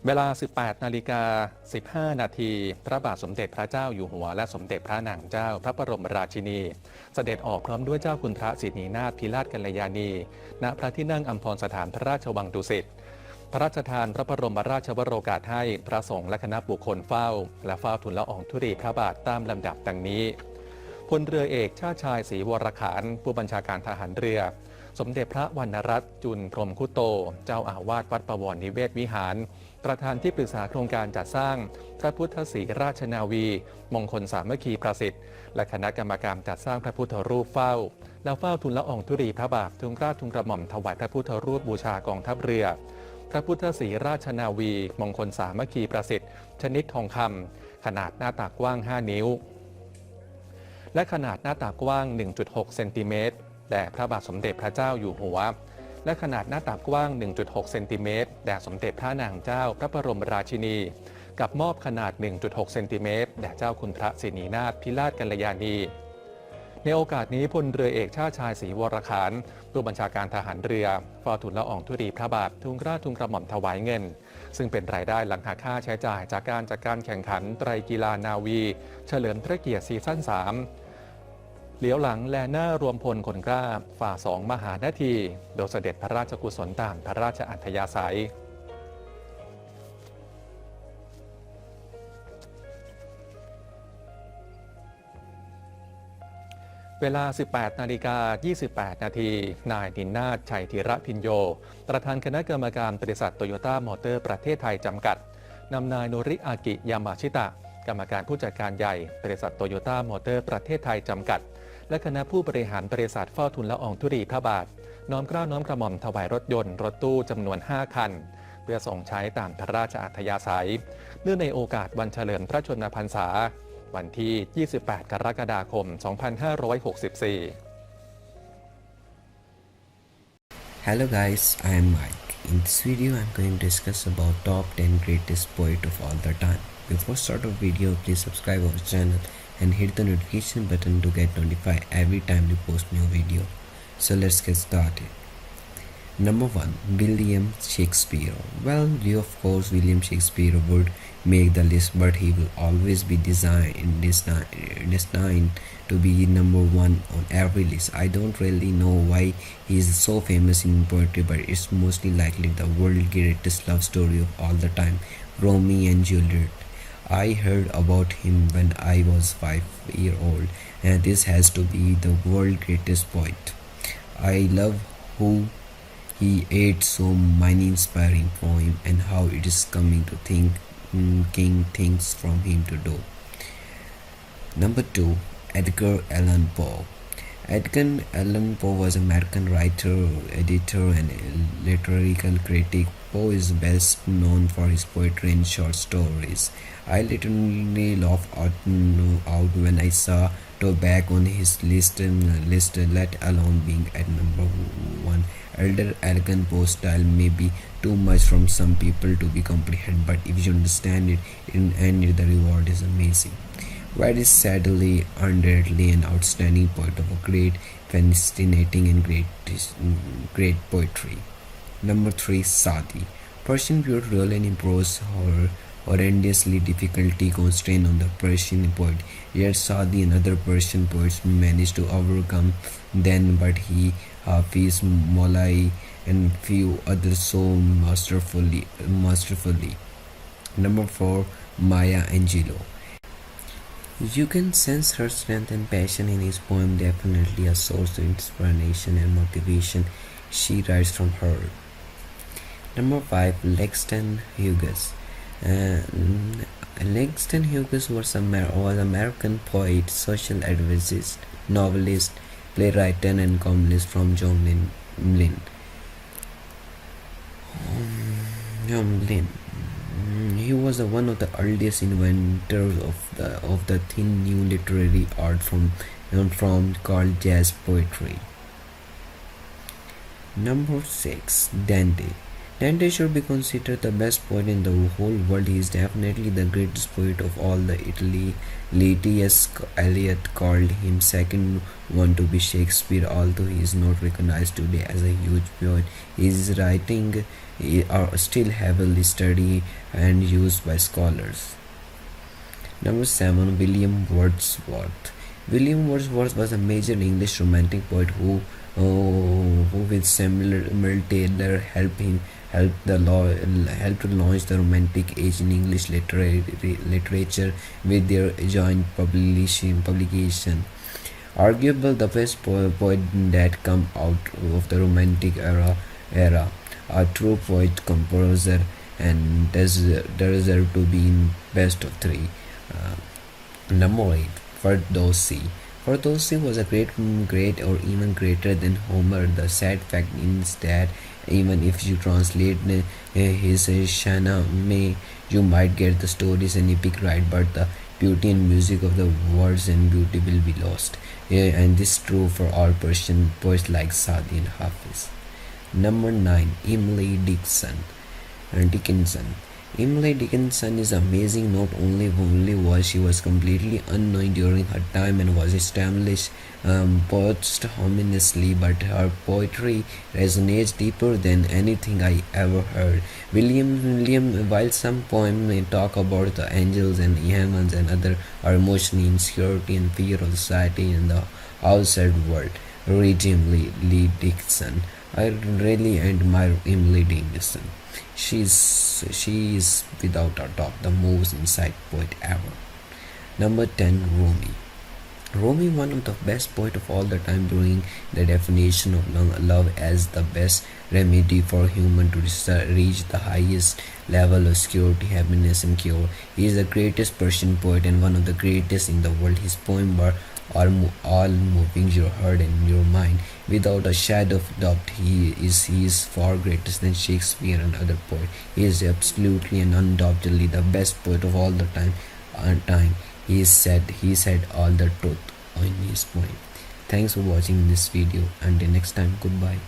เวลา 18:15 นาทีพระบาทสมเด็จพระเจ้าอยู่หัวและสมเด็จพระนางเจ้าพระบรมราชินีเสด็จออกพร้อมด้วยเจ้าคุณพระสินีนาถพิราชกัลยาณีณพระที่นั่งอัมพรสถานพระราชวังดุสิตพระราชทานพระบรมราชวโรกาสให้พระสงฆ์และคณะบุคคลเฝ้าและเฝ้าทูลละอองธุลีพระบาทตามลำดับดังนี้พลเรือเอกชาติชายศรีวรขานผู้บัญชาการทหารเรือสมเด็จพระวรรณรัตน์จุลพรหมคุโตเจ้าอาวาสวัดประวรนิเวศวิหารประธานที่ปรึกษาโครงการจัดสร้างพระพุทธศรีราชนาวีมงคลสามัคคีประสิทธิ์และคณะกรรมการจัดสร้างพระพุทธรูปเฝ้าแล้วเฝ้าทูลละอองธุลีพระบาททูลเกล้าทูลกระหม่อมถวายพระพุทธรูปบูชากองทัพเรือพระพุทธศรีราชนาวีมงคลสามัคคีประสิทธิ์ชนิดทองคำขนาดหน้าตักกว้าง5 นิ้วและขนาดหน้าตักกว้าง 1.6 เซนติเมตรแด่พระบาทสมเด็จพระเจ้าอยู่หัวและขนาดหน้าตักกว้าง 1.6 เซนติเมตรแด่สมเด็จพระนางเจ้าพระบรมราชินีกับมอบขนาด 1.6 เซนติเมตรแด่เจ้าคุณพระสินีนาถพิราชกัลยาณีในโอกาสนี้พลเรือเอกชาติชายศรีวรขานผู้บัญชาการทหารเรือเฝ้าทูลละอองธุลีพระบาททูลเกล้าทูลกระหม่อมถวายเงินซึ่งเป็นรายได้หลังหักค่าใช้จ่ายจากการจัดการแข่งขันไตรกีฬานาวีเฉลิมพระเกียรติซีซั่น 3เหลียวหลังแลหน้ารวมพลคนกล้าฝ่า2 มหานาทีโดยเสด็จพระราชกุศลตามพระราชอัธยาศัยเวลา 18:28 นาทีนายนินนาถชัยธีระพิญโยประธานคณะกรรมการบริษัทโตโยต้ามอเตอร์ประเทศไทยจำกัดนำนายโนริอากิยามาชิตะกรรมการผู้จัดการใหญ่บริษัทโตโยต้ามอเตอร์ประเทศไทยจำกัดและคณะผู้บริหารบริษัทเฝ้าทูลละอองธุลีพระบาทน้อมเกล้าน้อมกระหม่อมถวายรถยนต์รถตู้จำนวน5 คันเพื่อส่งใช้ตามพระราชอัธยาศัยเนื่องในโอกาสวันเฉลิมพระชนมพรรษาวันที่ 28 กรกฎาคม 2564 Hello guys, I am Mike. In this video, I am going to discuss about top 10 greatest poet of all the time. Before start of video, please subscribe our channel and hit the notification button to get notified every time we post new video. So let's get started. Number 1. William Shakespeare. Well, of course, William Shakespeare would make the list, but he will always be destined to be number 1 on every list. I don't really know why he is so famous in poetry, but it's mostly likely the world's greatest love story of all the time, Romeo and Juliet. I heard about him when I was 5 years old, and this has to be the world's greatest poet. I love who he ate so many inspiring poems and how it is coming to thinking things from him to do. Number 2. Edgar Allan Poe. Edgar Allan Poe was an American writer, editor, and literary critic. Poe is best known for his poetry and short stories. I literally laughed out when I saw Poe back on his list, let alone being at number 1. Elder Allan Poe's style may be too much from some people to be comprehended, but if you understand it, in the end, the reward is amazing. White is sadly, undoubtedly an outstanding poet of a great, fascinating, and great poetry. Number 3. Saadi. Persian poet really imposed her horrendously difficulty constraint on the Persian poet. Yet Saadi and other Persian poets managed to overcome them, but he, Hafiz, Molai, and few others so masterfully. Number 4. Maya Angelou. You can sense her strength and passion in his poem, definitely a source of inspiration and motivation. She writes from her. Number 5. Langston Hughes. Langston Hughes was an American poet, social activist, novelist, playwright, and columnist from John Lynn. He was one of the earliest inventors of the thin new literary art from called jazz poetry. Number 6. Dante. Dante should be considered the best poet in the whole world. He is definitely the greatest poet of all the Italy. T.S. Eliot called him second one to be Shakespeare, although he is not recognized today as a huge poet. His writing are still heavily studied and used by scholars. Number 7. William Wordsworth. William Wordsworth was a major English romantic poet who with Samuel Taylor helped to launch the Romantic Age in English literature with their joint publication. Arguably the best poet that come out of the Romantic era, a true poet composer, and deserve to be in best of three. Number 8. Ferdowsi. Ferdowsi was a great or even greater than Homer. The sad fact is that even if you translate his Shahnameh, you might get the stories and epic right, but the beauty and music of the words and beauty will be lost. And this is true for all Persian poets like Sadi and Hafiz. Number 9. Emily Dickinson. Emily Dickinson is amazing. Not only was she completely unknown during her time and was established posthumously, but her poetry resonates deeper than anything I ever heard. While some poems may talk about the angels and heavens and other are emotional insecurity and fear of society and the outside world, read Emily Dickinson. I really admire Emily Dickinson. She is without a doubt the most insight poet ever. Number 10. Rumi, one of the best poets of all the time, bringing the definition of love as the best remedy for human to reach the highest level of security, happiness, and cure. He is the greatest Persian poet and one of the greatest in the world. His poems are all moving your heart and your mind. Without a shadow of doubt, he is far greater than Shakespeare and other poets. He is absolutely and undoubtedly the best poet of all the time. He said all the truth in his poem. Thanks for watching this video. Until next time, goodbye.